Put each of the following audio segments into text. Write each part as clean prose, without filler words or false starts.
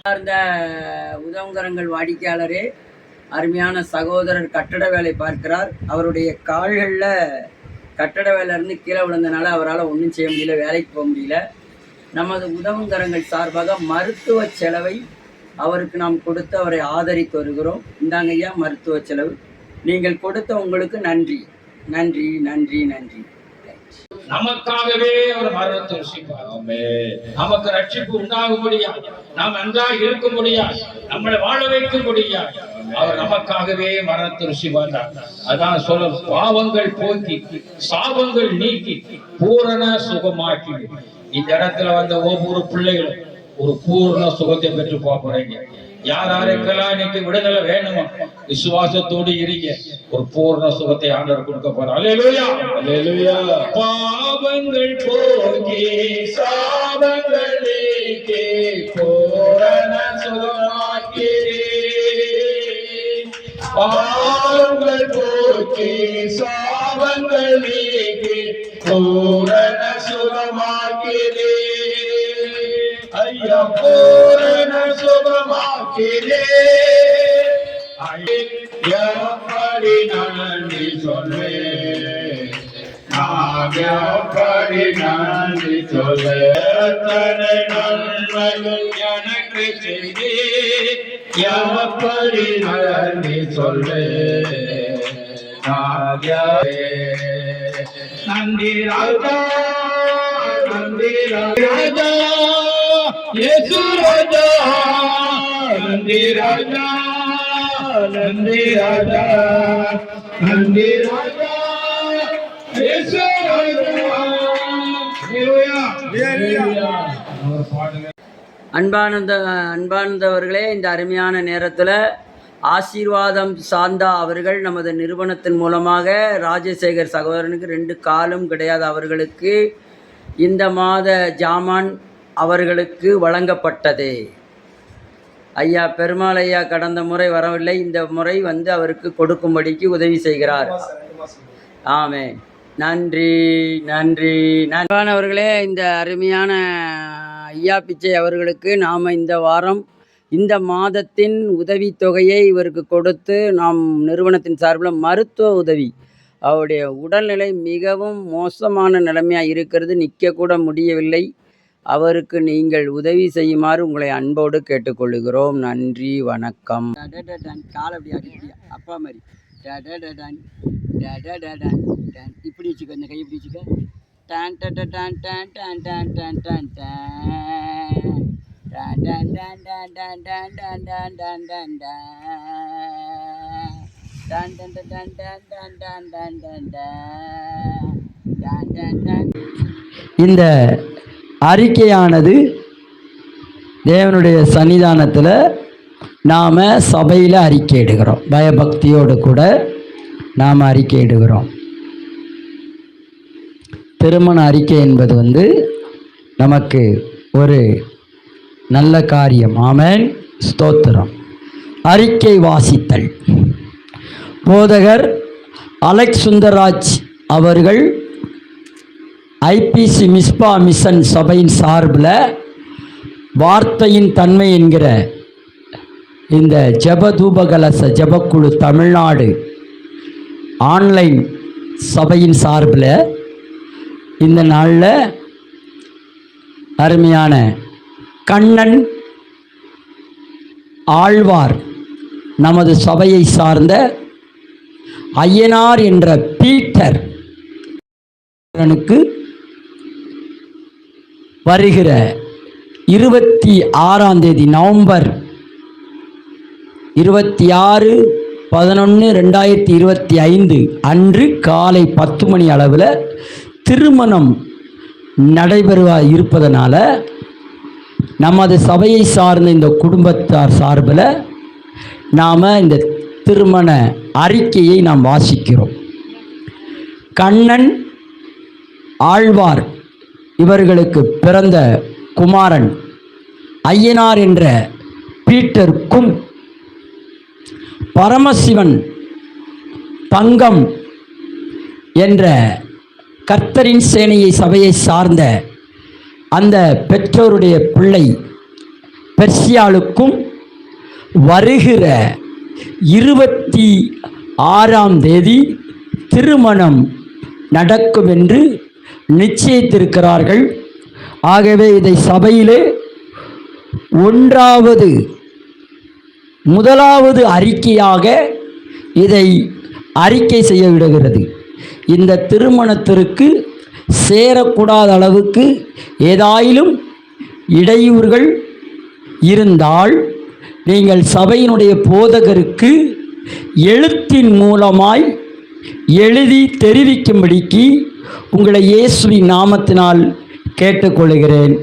சார்ந்த உதவுங்கரங்கள் வாடிக்கையாளரே, அருமையான சகோதரர் கட்டட வேலை பார்க்கிறார். அவருடைய கால்களில் கட்டட வேலையிலேருந்து கீழே விழுந்தனால அவரால் ஒன்றும் செய்ய முடியல, வேலைக்கு போக முடியல. நமது உதவுங்கரங்கள் சார்பாக மருத்துவ செலவை அவருக்கு நாம் கொடுத்து அவரை ஆதரித்து வருகிறோம். இந்தாங்க ஐயா மருத்துவ செலவு. நீங்கள் கொடுத்த உங்களுக்கு நன்றி நன்றி நன்றி நன்றி. நமக்காகவே அவர் மரணத்தை ருசிப்பார். நமக்கு ரட்சிப்பு உண்டாகும்படியா, நாம் நன்றாக இருக்கும்படியா, நம்மளை வாழ வைக்கும்படியா அவர் நமக்காகவே மரணத்தை ருசிப்பார். அதான் சொல்ல, பாவங்கள் போக்கி சாபங்கள் நீக்கி பூரண சுகமாக்கி. இந்த இடத்துல வந்த ஒவ்வொரு பிள்ளைகளும் ஒரு பூர்ண சுகத்தை பெற்று போறீங்க. யார் யாருக்கெல்லாம் இன்னைக்கு விடுதலை வேணுமோ விசுவாசத்தோடு இருங்க, ஒரு பூர்ண சுகத்தை ஆண்டவர் கொடுக்க போறார். அல்லேலூயா அல்லேலூயா. பாவங்கள் போக்கி சாபங்கள் நீக்கி பூரண சுகமாக்கிறே. பாவங்கள் போக்கி சாபங்கள் நீக்கி பூரண சுகமாக்கிறே. ஐயா பூரண சுகமாக்கிறே. எப்படி நன்றி சொல்லே, எப்படி நன்றி சொல்லே. எத்தனை நன்மைகள் எனக்கு செய்தே, எப்படி நன்றி சொல்லே. நன்றி ராஜா, நன்றி ராஜா, இயேசு ராஜா, நன்றி ராஜா, நன்றி ராஜா, நன்றி ராஜா, இயேசு ராஜா. அன்பானந்தவர்களே, இந்த அருமையான நேரத்தில் ஆசீர்வாதம் சாந்தா அவர்கள் நமது நிறுவனத்தின் மூலமாக ராஜசேகர் சகோதரனுக்கு 2 காலும் கிடையாது அவர்களுக்கு இந்த மாத ஜாமான் அவர்களுக்கு வழங்கப்பட்டது. ஐயா பெருமாள் ஐயா கடந்த முறை வரவில்லை, இந்த முறை வந்து அவருக்கு கொடுக்கும்படிக்கு உதவி செய்கிறார். ஆமென். நன்றி நன்றி நண்பானவர்களே, இந்த அருமையான ஐயா பிச்சை அவர்களுக்கு நாம் இந்த வாரம் இந்த மாதத்தின் உதவித்தொகையை இவருக்கு கொடுத்து நாம் நிறுவனத்தின் சார்பில் மருத்துவ உதவி, அவருடைய உடல்நிலை மிகவும் மோசமான நிலைமையாக இருக்கிறது, நிற்கக்கூட முடியவில்லை. அவருக்கு நீங்கள் உதவி செய்யுமாறு உங்களை அன்போடு கேட்டுக்கொள்கிறோம். நன்றி வணக்கம். அப்பா மாதிரி இப்படி வச்சுக்க, இந்த கையை இப்படி வச்சுக்க. டான் டான் டான் டான் டான் டான் டான் டான் டான் டான். இந்த அறிக்கையானது தேவனுடைய சன்னிதானத்தில் நாம் சபையில் அறிக்கையிடுகிறோம். பயபக்தியோடு கூட நாம் அறிக்கையிடுகிறோம். திருமண அறிக்கை என்பது வந்து நமக்கு ஒரு நல்ல காரியம். ஆமென், ஸ்தோத்திரம். அறிக்கை வாசித்தல். போதகர் அலெக்ஸ் சுந்தர்ராஜ் அவர்கள் ஐபிசி மிஸ்பா மிஷன் சபையின் சார்பில் வார்த்தையின் தன்மை என்கிற இந்த ஜபதூபகலச ஜபக்குழு தமிழ்நாடு ஆன்லைன் சபையின் சார்பில் இந்த நாளில் அருமையான கண்ணன் ஆழ்வார் நமது சபையை சார்ந்த ஐயனார் என்ற பீட்டர் வருகிற 26ஆம் தேதி நவம்பர் 26/11/2025 அன்று காலை 10 மணி அளவில் திருமணம் நடைபெறுவ இருப்பதனால நமது சபையை சார்ந்த இந்த குடும்பத்தார் சார்பில் நாம் இந்த திருமண அறிக்கையை நாம் வாசிக்கிறோம். கண்ணன் ஆழ்வார் இவர்களுக்கு பிறந்த குமாரன் ஐயனார் என்ற பீட்டருக்கும், பரமசிவன் தங்கம் என்ற கர்த்தரின் சேனையை சபையை சார்ந்த அந்த பெற்றோருடைய பிள்ளை பெர்சியாளுக்கும் வருகிற 26ஆம் தேதி திருமணம் நடக்கும் என்று நிச்சயித்திருக்கிறார்கள். ஆகவே இதை சபையிலே முதலாவது அறிக்கையாக இதை அறிக்கை செய்ய விடுகிறது. இந்த திருமணத்திற்கு சேரக்கூடாத அளவுக்கு ஏதாயிலும் இடையூறுகள் இருந்தால் நீங்கள் சபையினுடைய போதகருக்கு எழுத்தின் மூலமாய் எழுதி தெரிவிக்கும்படிக்கு உங்களை இயேசுவின் நாமத்தினால் கேட்டுக்கொள்கிறேன்.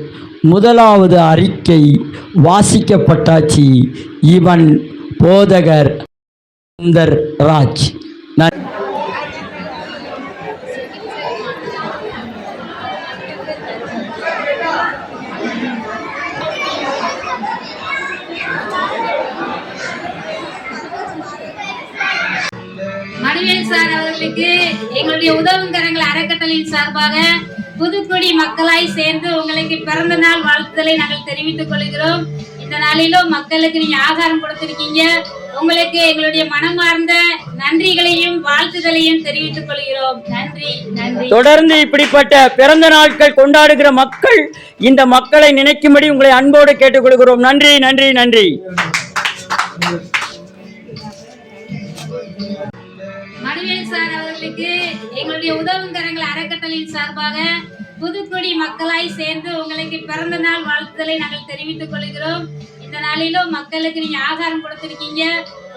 முதலாவது அறிக்கை வாசிக்கப்பட்டாச்சு. இவன் போதகர் சுந்தர் ராஜ். மணிவேல் சார் அவர்களுக்கு எங்களுடைய உதவும் கரங்கள் அறக்கட்டளையின் சார்பாக புதுக்குடி மக்களாய் சேர்ந்து உங்களுக்கு பிறந்த நாள் வாழ்த்துதலை நாங்கள் தெரிவித்துக் கொள்கிறோம். இந்த நாளிலும் மக்களுக்கு நீங்க ஆகாரம் கொடுத்திருக்கீங்க. உங்களுக்கு எங்களுடைய மனமார்ந்த நன்றிகளையும் வாழ்த்துதலையும் தெரிவித்துக் கொள்கிறோம். நன்றி நன்றி. தொடர்ந்து இப்படிப்பட்ட பிறந்த நாட்கள் கொண்டாடுகிற மக்கள் இந்த மக்களை நினைக்கும்படி உங்களை அன்போடு கேட்டுக்கொள்கிறோம். நன்றி நன்றி நன்றி. மணிவேல் சார் அவர்களுக்கு எங்களுடைய உதவும் கரங்கள் அறக்கட்டளையின் சார்பாக புதுக்குடி மக்களாய் சேர்ந்து உங்களுக்கு பிறந்த நாள் வாழ்த்துதலை நாங்கள் தெரிவித்துக் கொள்கிறோம். இந்த நாளிலும் மக்களுக்கு நீங்க ஆகாரம் கொடுத்திருக்கீங்க.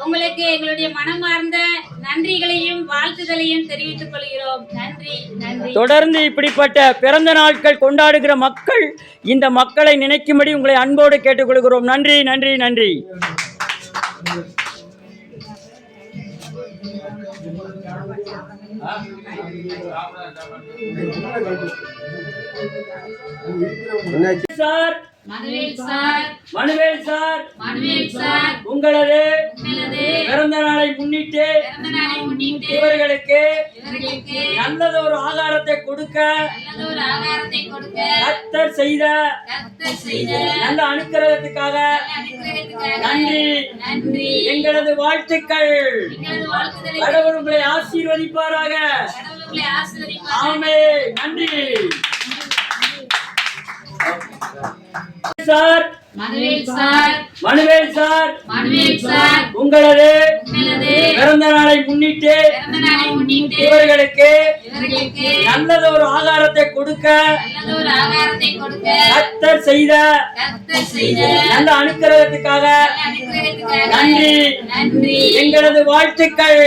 உங்களுக்கு எங்களுடைய மனமார்ந்த நன்றிகளையும் வாழ்த்துதலையும் தெரிவித்துக் கொள்கிறோம். நன்றி நன்றி. தொடர்ந்து இப்படிப்பட்ட பிறந்த நாட்கள் கொண்டாடுகிற மக்கள் இந்த மக்களை நினைக்கும்படி உங்களை அன்போடு கேட்டுக்கொள்கிறோம். நன்றி நன்றி நன்றி. சார் மனுவேல் சார் உங்களது பிறந்த நாளை முன்னிட்டு இவர்களுக்கு நல்லதொரு ஆகாரத்தை கொடுக்க கர்த்தர் செய்த நல்ல அனுக்கிரகத்துக்காக நன்றி. எங்களது வாழ்த்துக்கள். கடவுள் உங்களை ஆசீர்வதிப்பாராக. ஆமென். நன்றி சார். மனுவேல் சார் உங்களது பிறந்த நாளை முன்னிட்டு இவர்களுக்கு நல்லதொரு ஆகாரத்தை கொடுக்க கர்த்தர் செய்த நல்ல அனுக்கிரகத்துக்காக நன்றி. எங்களது வாழ்த்துக்கள்.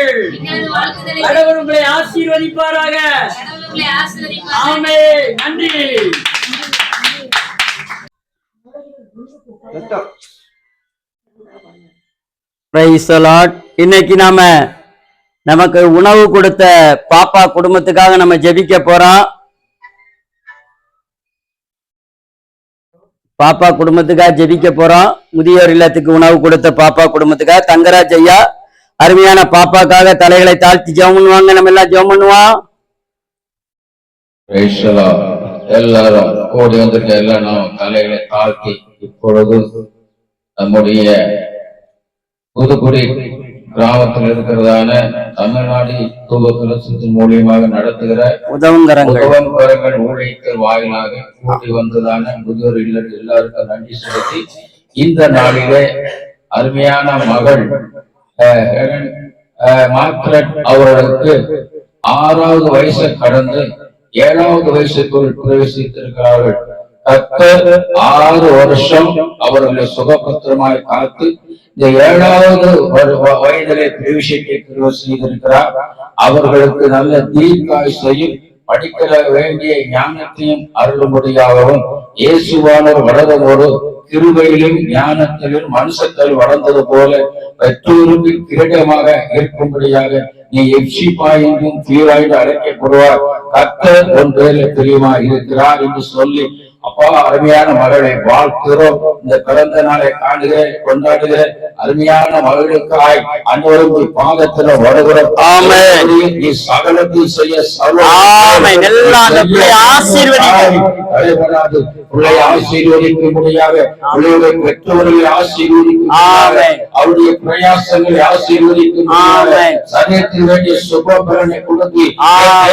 கடவுள் உங்களை ஆசீர்வதிப்பாராக. ஆமென். நன்றி. இன்னைக்கு நமக்கு உணவு கொடுத்த பாப்பா குடும்பத்துக்காக நம்ம ஜெபிக்க போறோம். பாப்பா குடும்பத்துக்காக ஜெபிக்க போறோம். முதியோர் இல்லத்துக்கு உணவு கொடுத்த பாப்பா குடும்பத்துக்காக தங்கராஜ் ஐயா அருமையான பாப்பாக்காக தலைகளை தாழ்த்தி ஜெபம் பண்ணுவாங்க. நம்ம எல்லாம் ஜெபம் பண்ணுவோம். எல்லாரும் ஓடி வந்திருக்க எல்லாம் நாம் தலைகளை தாழ்த்தி இப்பொழுது நம்முடைய புதுக்குடி கிராமத்தில் இருக்கிறதான தமிழ்நாடு தூபத்தின் மூலியமாக நடத்துகிற உதவங்கரங்கள் ஊழியர்கள் வாயிலாக கூடி வந்ததான முதியோர் இல்லங்கள் எல்லாருக்கும் நன்றி செலுத்தி இந்த நாளிலே அருமையான மகள் மார்க்ரெட் அவர்களுக்கு 6வது வயசை கடந்து 7வது வயசுக்குள் பிரவேசித்திருக்கிறார்கள். 6 வருஷம் அவர்களை சுகபத்திரமாய் காத்து இந்த 7வது வயதிலே பிரவேசிக்க செய்திருக்கிறார். அவர்களுக்கு நல்ல தீர்க்காயுசையும் படிக்க வேண்டிய ஞானத்தையும் அருளும்படியாகவும் இயேசுவானவர் வளரும் ஒரு கிருபையிலும் ஞானத்திலும் மனுஷத்தில் வளர்ந்தது போல பெற்றோருக்கு கிரீடமாக இருக்கும்படியாக நீ எப்சிபா என்றும் தீராய்ந்து அழைக்கப்படுவார். கர்த்தர் உன் பேர்ல தெரியுமா இருக்கிறார் என்று சொல்லி, அப்பா அருமையான மகளை வாழ்த்துகிறோம். இந்த பிறந்த நாளை காணுகிற கொண்டாடுகிற அருமையான மகளுக்காய் அனைவரும் பாதத்துல வருகிறோம். நீ சகலத்தை செய்ய தலைவராது பிள்ளை ஆசீர்வதிக்க முடியாத பிள்ளைகளை பெற்றோர்களை ஆசீர்வதிக்க அவருடைய பிரயாசங்களை ஆசீர்வதிக்க முடியாத சரியத்தில் வேண்டிய சுப பலனை கொடுத்து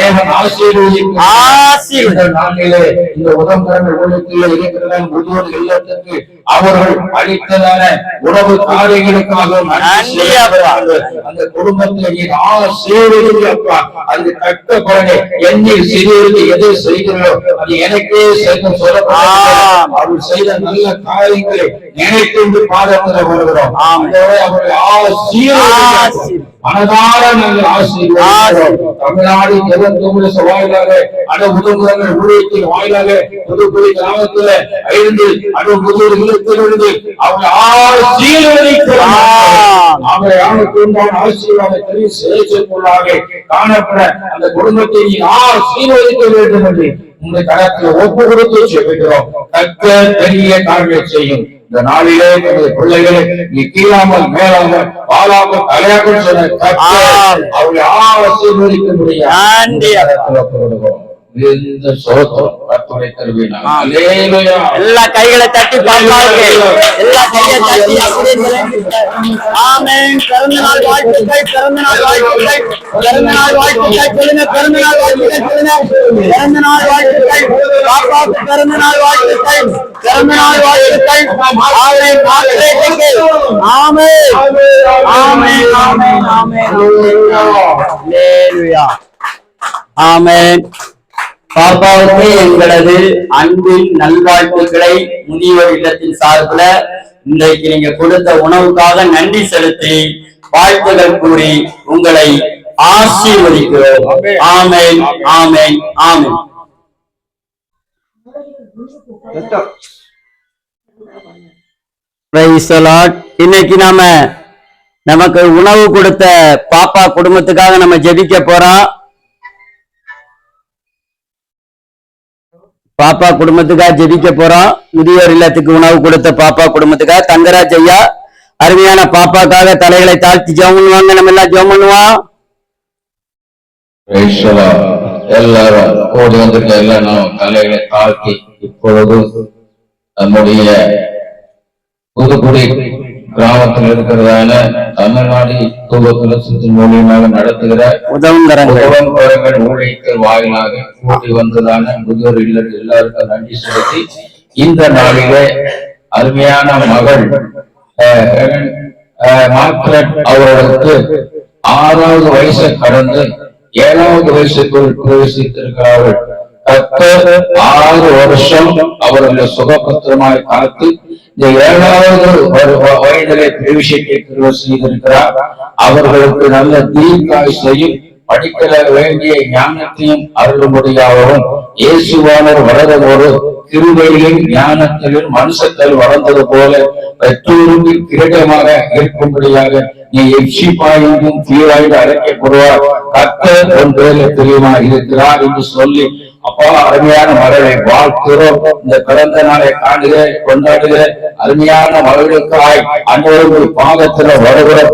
தேவன் ஆசீர்வதிக்க நாளிலே இந்த உடம்புறங்கள் ஊழியத்தில் இருக்கிற முதியோர் இல்லத்துக்கு அவர்கள் அளித்ததான உணவு காரியங்களுக்காக அந்த குடும்பத்தை ஆசீர்வதிப்பா. அந்த கட்ட பலனை எண்ணி சிறியருக்கு எதை செய்கிறோ அது எனக்கே செய்த சொல்லப்படும். அவர்கள் செய்த நல்ல காரியங்களை நினைத்து பாதத்தில் வருகிறோம். அவர்களை ஆசீர்வதிப்பா. மனதார நாங்கள் ஆசீர்வதிக்கிறோம். தமிழ்நாடு ஜெகத்தொகுதி வாயிலாக அணுமுதல் ஊழியத்தின் வாயிலாக புதுக்குடி கிராமத்தில் இருந்து அணுமுதல் இல்லத்திலிருந்து அவங்க ஆசீர்வதிக்கிறோம். அவரை ஆணுக்குண்டான ஆசீர்வாதத்தை சேஷக்குள்ளாக காணப்பட அந்த குடும்பத்தை நீ ஆசீர்வதிக்க வேண்டும் என்று உங்களுடைய கரத்தில் ஒப்பு கொடுத்து செல்கிறோம். தக்க பெரிய காரியங்களை செய்யும். இந்த நாளிலே நமது பிள்ளைகளை நீ கீழாமல் மேலாமல் பாலாமல் தலையாக சொன்ன அவர்களை ஆசீர்வதிக்க முடியாது. எல்லா கைகளை தட்டி பாப்பாவுக்கு எல்லா கையை தட்டி ஆமென். பிறந்த நாள் வாழ்த்துக்கள், பிறந்த நாள் வாழ்த்துக்கள், பிறந்த நாள் வாழ்த்துக்கள் சொல்லுங்க, பிறந்த நாள் வாழ்த்துக்கள் சொல்லுங்க, பிறந்த நாள் வாழ்த்துக்கள் பாப்பாவுக்கு, பிறந்த நாள் வாழ்த்துக்கள், பிறந்த நாள் வாழ்த்துக்கள். ஆமென் ஆமென் ஆமென் ஆமென் ஆமென் ஹல்லேலூயா ஆமென். பாப்பாவுக்கு எங்களது அன்பின் நல்வாழ்த்துக்களை முதியோர் இல்லத்தின் சார்பில் இன்றைக்கு நீங்க கொடுத்த உணவுக்காக நன்றி செலுத்தி வாழ்த்துகள் கூறி உங்களை ஆசீர்வதிக்கிறோம். ஆமென் ஆமென் ஆமென். இன்னைக்கு நமக்கு உணவு கொடுத்த பாப்பா குடும்பத்துக்காக நம்ம ஜெபிக்க போறோம். பாப்பா குடும்பத்துக்காக ஜெபிக்க போறோம். முதியோர் இல்லத்துக்கு உணவு கொடுத்த பாப்பா குடும்பத்துக்காக தங்கராஜ் ஐயா அருமையான பாப்பாக்காக தலைகளை தாழ்த்தி ஜெபம் பண்ணுவாங்க. நம்ம எல்லாம் ஜெபம் பண்ணுவோம். எல்லாரும் ஓடி வந்திருக்க எல்லாம் நாம் தலைகளை தாழ்த்தி இப்பொழுது நம்முடைய புதுக்குடி கிராமத்தில் இருக்கிறதான தமிழ்நாடு தூபத்துலசத்தின் மூலியமாக நடத்துகிற உதவங்கரங்கள் ஊழியத்தின் வாயிலாக கூட்டி வந்ததான முதியோர் இல்லர் எல்லாருக்கும் நன்றி செலுத்தி இந்த நாளிலே அருமையான மகள் மார்க்ரெட் அவர்களுக்கு 6வது வயசை கடந்து 7வது வயசுக்குள் பிரவேசித்திருக்கிறார்கள். 6 வருஷம் அவர்களை சுகபத்திரமாய் காத்து இந்த 7வது வயதிலே பிரவேசிக்க செய்திருக்கிறார். அவர்களுக்கு நல்ல தீர்க்காயுசையும் படிக்க வேண்டிய ஞானத்தையும் அருளும்படியாகவும் இயேசுவானவர் வளரும்போது கிருபையிலும் ஞானத்திலும் மனுஷத்தில் வளர்ந்தது போல பெற்றோருக்கு கிரீடமாக இருக்கும்படியாக நீ எப்சிபா என்றும் தீராய்ந்து அழைக்கப்படுவார். கர்த்தர் உன் பேர்ல தெரியுமா இருக்கிறார் என்று சொல்லி, அப்பா அருமையான மகளை வாழ்த்துகிறோம். இந்த பிறந்த நாளை காணுகிற கொண்டாடுகிற அருமையான மகளுக்காய் அனைவரும் பாதத்துல வருகிறோம்.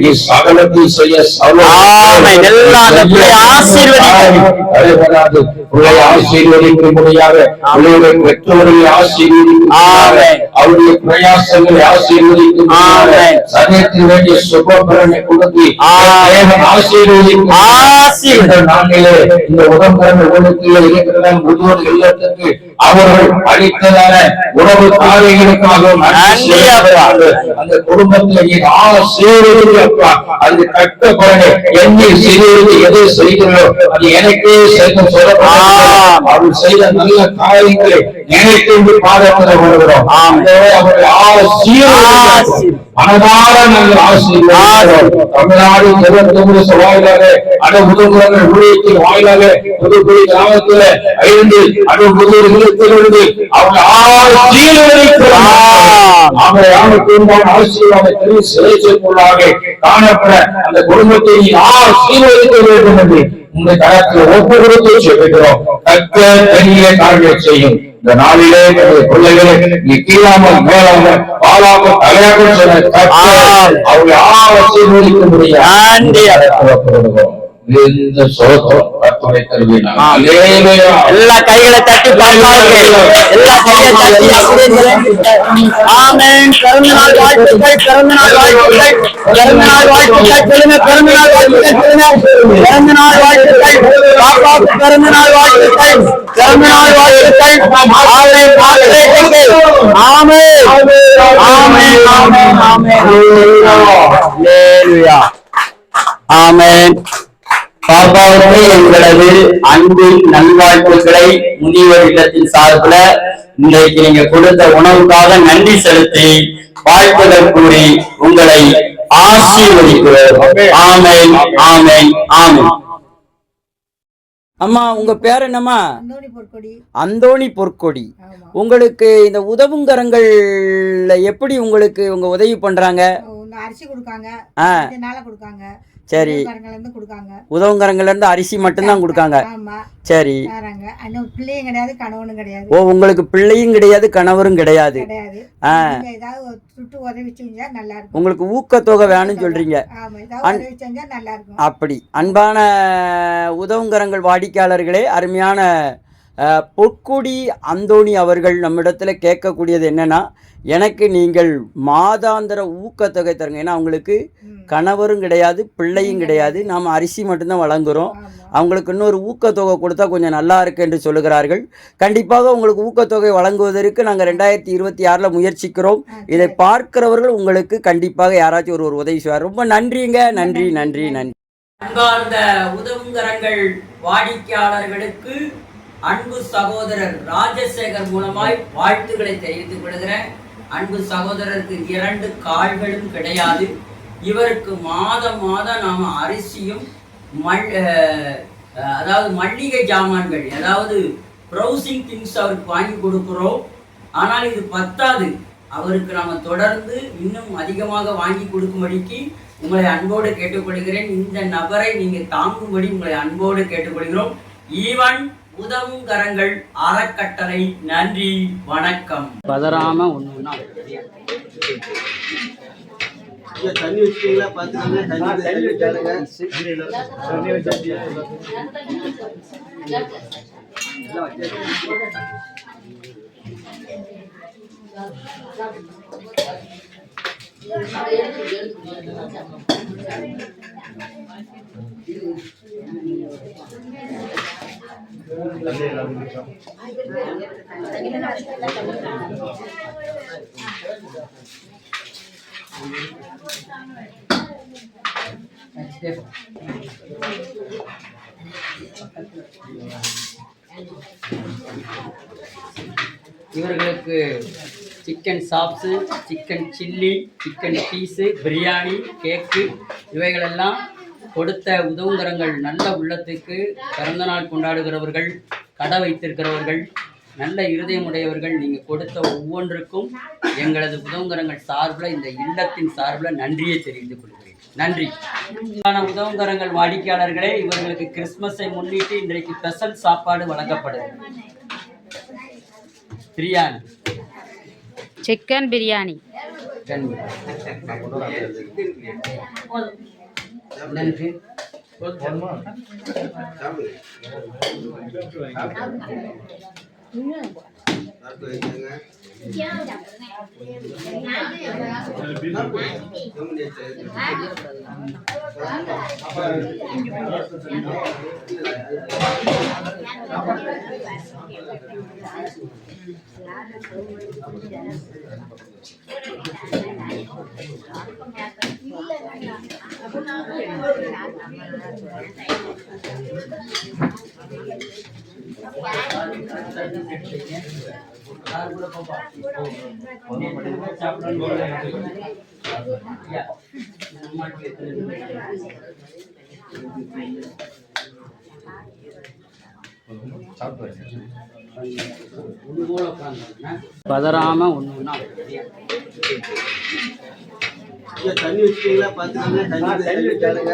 நீ சகலத்தை செய்ய பிள்ளை ஆசீர்வதிக்க முடியாத பிள்ளைகளை பெற்றோர்களை ஆசீர்வதிக்க அவருடைய பிரயாசங்களை ஆசீர்வதிக்க சரியத்தில் வேண்டிய சுப பலனை கொடுத்து ஆசீர்வதிக்க நாளிலே இந்த உடம்புறங்கள் ஊழியத்தில் இருக்கிற முதியோர் இல்லத்துக்கு அவர்கள் அளித்ததான உணவு காரியங்களுக்காக அந்த குடும்பத்தை ஆசீர்வதிப்பா. அந்த கட்ட பலனை எண்ணி சிறியருக்கு எதை செய்கிறோ அது எனக்கே செய்த சொல்லப்படும். அவர்கள் செய்த நல்ல காரியங்களை நினைத்து பாதத்தில் வருகிறோம். அவர்கள் மனதார நாங்கள் ஆசீர்வதிக்கிறோம். தமிழ்நாடு 29 வாயிலாக உதவுகிறவர்கள் ஊழியத்தின் வாயிலாக புதுக்குடி கிராமத்தில் 5 முதலிடத்திலிருந்து அவங்க ஆசீர்வாதத்தை சிறைக்குள்ளாக காணப்பட அந்த குடும்பத்தை ஆசீர்வதிக்க வேண்டும் என்று உங்க கரத்தில் ஒப்புக்கொடுத்து சொல்லுகிறோம். கர்த்தர் பெரிய காரியங்களை செய்யும். இந்த நாளிலே பிள்ளைகளை நீ கீழாமல் மேலாமல் பாலாமல் தலையாக சொன்ன கர்த்தர் அவர்களை ஆசீர்வதிக்க முடியும். இந்த சோதம் கர்த்தரை தருவீனாக. எல்லா கைகளை தட்டி பார்ப்பாங்க. எல்லா கையை தட்டி ஆமென். பிறந்தநாள் வாழ்த்துக்கள், பிறந்தநாள் வாழ்த்துக்கள், பிறந்தநாள் வாழ்த்துக்கள் சொல்லுங்க. பிறந்தநாள் வாழ்த்துக்கள் சொல்லுங்க. பிறந்தநாள் வாழ்த்துக்கள் பாப்பாவுக்கு, பிறந்தநாள் வாழ்த்துக்கள், பிறந்தநாள் வாழ்த்துக்கள். ஆமென். ஆமென். ஆமென். ஆமென். ஆமென். ஹல்லேலூயா. ஆமென். பாப்பாவுக்கு எங்களது அன்பின் நல்வாழ்த்துக்களை முதியோர் இல்லத்தின் சார்பில் இன்றைக்கு நீங்க கொடுத்த உணவுக்காக நன்றி செலுத்தி வாழ்த்துக்கள் கூறி உங்களை ஆசீர்வதிக்கிறோம். ஆமென். ஆமென். ஆமென். அம்மா உங்க பேர் என்னம்மா? அந்தோணி பொற்கொடி. உங்களுக்கு இந்த உதவுங்கரங்கள்ல எப்படி உங்களுக்கு உங்க உதவி பண்றாங்க? அரிசி கொடுக்காங்க, கொடுக்காங்க. சரி, உதவுங்கரங்கள்ல இருந்து அரிசி மட்டும்தான் கொடுக்காங்க. சரி, பிள்ளையும் கிடையாது, கணவனும் கிடையாது. ஓ, உங்களுக்கு பிள்ளையும் கிடையாது, கணவரும் கிடையாது. உங்களுக்கு ஊக்கத்தொகை வேணும்னு சொல்றீங்க. அப்படி அன்பான உதவுங்கரங்கள் வாடிக்கையாளர்களே, அருமையான பொற்கொடி அந்தோணி அவர்கள் நம்மிடத்துல கேட்கக்கூடியது என்னன்னா, எனக்கு நீங்கள் மாதாந்திர ஊக்கத்தொகை தருங்க. ஏன்னா அவங்களுக்கு கணவரும் கிடையாது, பிள்ளையும் கிடையாது, நாம் அரிசி மட்டும்தான் வழங்குகிறோம். அவங்களுக்கு இன்னொரு ஊக்கத்தொகை கொடுத்தா கொஞ்சம் நல்லா இருக்கு என்று சொல்லுகிறார்கள். கண்டிப்பாக உங்களுக்கு ஊக்கத்தொகை வழங்குவதற்கு நாங்கள் 2026 முயற்சிக்கிறோம். இதை பார்க்கிறவர்கள் உங்களுக்கு கண்டிப்பாக யாராச்சும் ஒரு உதவி செய்வார். ரொம்ப நன்றிங்க. நன்றி நன்றி நன்றி. அன்பார்ந்த உதவுங்கரங்கள் வாடிக்கையாளர்களுக்கு அன்பு சகோதரர் ராஜசேகர் மூலமாய் வாழ்த்துக்களை தெரிவித்துக் கொள்கிறேன். அன்பு சகோதரருக்கு 2 கால்களும் கிடையாது. இவருக்கு மாதம் நாம் அரிசியும் அதாவது மல்லிகை ஜாமான்கள், அதாவது ப்ரௌசிங் திங்ஸ் அவருக்கு வாங்கி கொடுக்கிறோம். ஆனால் இது பத்தாது. அவருக்கு நாம் தொடர்ந்து இன்னும் அதிகமாக வாங்கி கொடுக்கும்படிக்கு உங்களை அன்போடு கேட்டுக்கொள்கிறேன். இந்த நபரை நீங்கள் தாங்கும்படி உங்களை அன்போடு கேட்டுக்கொள்கிறோம். ஈவன் உதவுங்கரங்கள் அறக்கட்டளை. நன்றி, வணக்கம். பதறாம ஒண்ணுன்னா தண்ணி வச்சுட்டீங்களா? இவர்களுக்கு chicken chops, chicken chilli, chicken piece, biryani, cake இவைகளெல்லாம் கொடுத்த உதவுங்கரங்கள் நல்ல உள்ளத்துக்கு பிறந்தநாள் கொண்டாடுகிறவர்கள், கடை வைத்திருக்கிறவர்கள், நல்ல இருதயமுடையவர்கள், நீங்கள் கொடுத்த ஒவ்வொன்றுக்கும் எங்களது உதவுங்கரங்கள் சார்பில், இந்த இல்லத்தின் சார்பில் நன்றியை தெரிவித்துக் கொள்கிறேன். நன்றி. உதவுங்கரங்கள் வாடிக்கையாளர்களே, இவர்களுக்கு கிறிஸ்துமஸை முன்னிட்டு இன்றைக்கு ஸ்பெஷல் சாப்பாடு வழங்கப்படுது. பிரியாணி, சிக்கன் பிரியாணி, நன்றி. சார் கூட பாப்பா சாப்பிடணும் போல யா நம்மளுக்கு பதறாம ஒண்ணுன்னா ஐயா தண்ணி வச்சுட்டீங்களா பாத்துக்கோங்க. தண்ணி வச்சாலுங்க.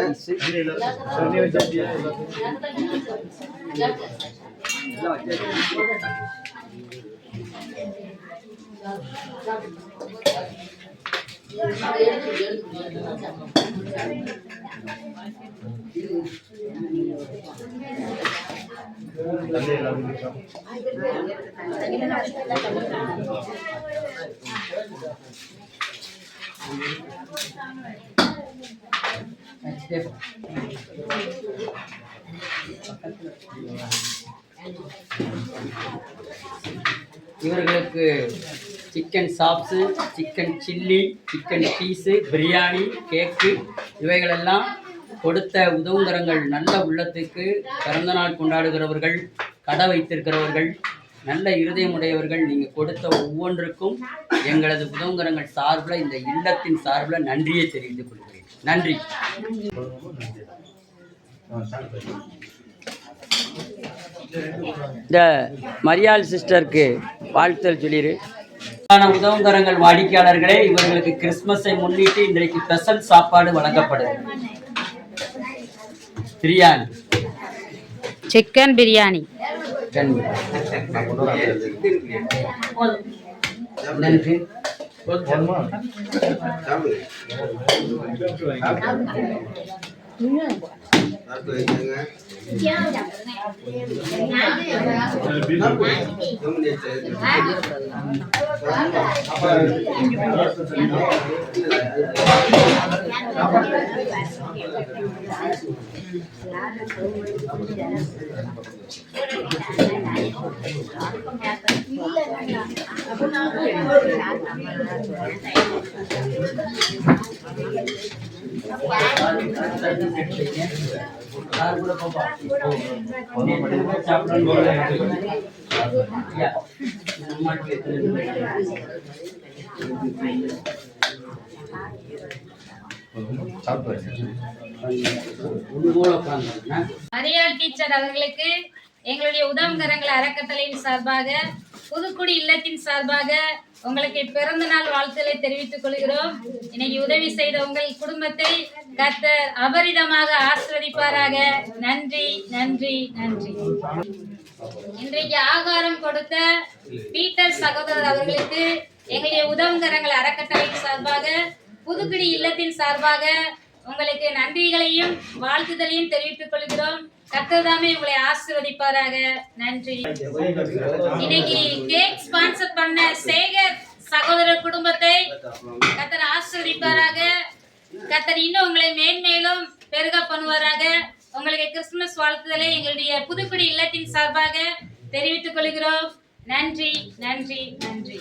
இவர்களுக்கு chicken chops, chicken chilli, chicken piece, biryani, cake இவைகளெல்லாம் கொடுத்த உதவுங்கரங்கள் நல்ல உள்ளத்துக்கு பிறந்தநாள் கொண்டாடுகிறவர்கள், கடை வைத்திருக்கிறவர்கள், நல்ல இருதயமுடையவர்கள், நீங்கள் கொடுத்த ஒவ்வொன்றுக்கும் எங்களது உதவுங்கரங்கள் சார்பில் இந்த இல்லத்தின் சார்பில் நன்றியை தெரிவித்துக் கொள்கிறேன். நன்றி. இந்த மரியாள் சிஸ்டருக்கு வாழ்த்தல் சொல்லிடு. உதவுங்கரங்கள் வாடிக்கையாளர்களே, இவர்களுக்கு கிறிஸ்துமஸை முன்னிட்டு இன்றைக்கு ஸ்பெஷல் சாப்பாடு வழங்கப்படுது. பிரியாணி, சிக்கன் பிரியாணி, சாப்பிடணும் போல மரியாள் டீச்சர் அவர்களுக்கு எங்களுடைய உதவுங்கரங்கள் அறக்கட்டளையின் சார்பாக, புதுக்குடி இல்லத்தின் சார்பாக உங்களுக்கு பிறந்த நாள் வாழ்த்துக்களை தெரிவித்துக் கொள்கிறோம். இன்னைக்கு உதவி செய்த உங்கள் குடும்பத்தை கர்த்தர் அபரிதமாக ஆசீர்வதிப்பாராக. நன்றி, நன்றி, நன்றி. இன்றைக்கு ஆகாரம் கொடுத்த பீட்டர் சகோதரர் அவர்களுக்கு எங்களுடைய உதவுங்கரங்கள் அறக்கட்டளையின் சார்பாக, புதுக்குடி இல்லத்தின் சார்பாக உங்களுக்கு நன்றிகளையும் வாழ்த்துதலையும் தெரிவித்துக் கொள்கிறோம். கர்த்தர்தாமே உங்களை ஆசீர்வதிப்பாராக. நன்றி. இன்னைக்கு கேக் ஸ்பான்சர் பண்ண சேகர் சகோதரர் குடும்பத்தை கர்த்தர் ஆசீர்வதிப்பாராக. கர்த்தர் இன்னும் உங்களை மேன்மேலும் பெருக பண்ணுவாராக. உங்களுக்கு கிறிஸ்துமஸ் வாழ்த்துதலை எங்களுடைய புதுக்குடி இல்லத்தின் சார்பாக தெரிவித்துக் கொள்கிறோம். நன்றி, நன்றி, நன்றி.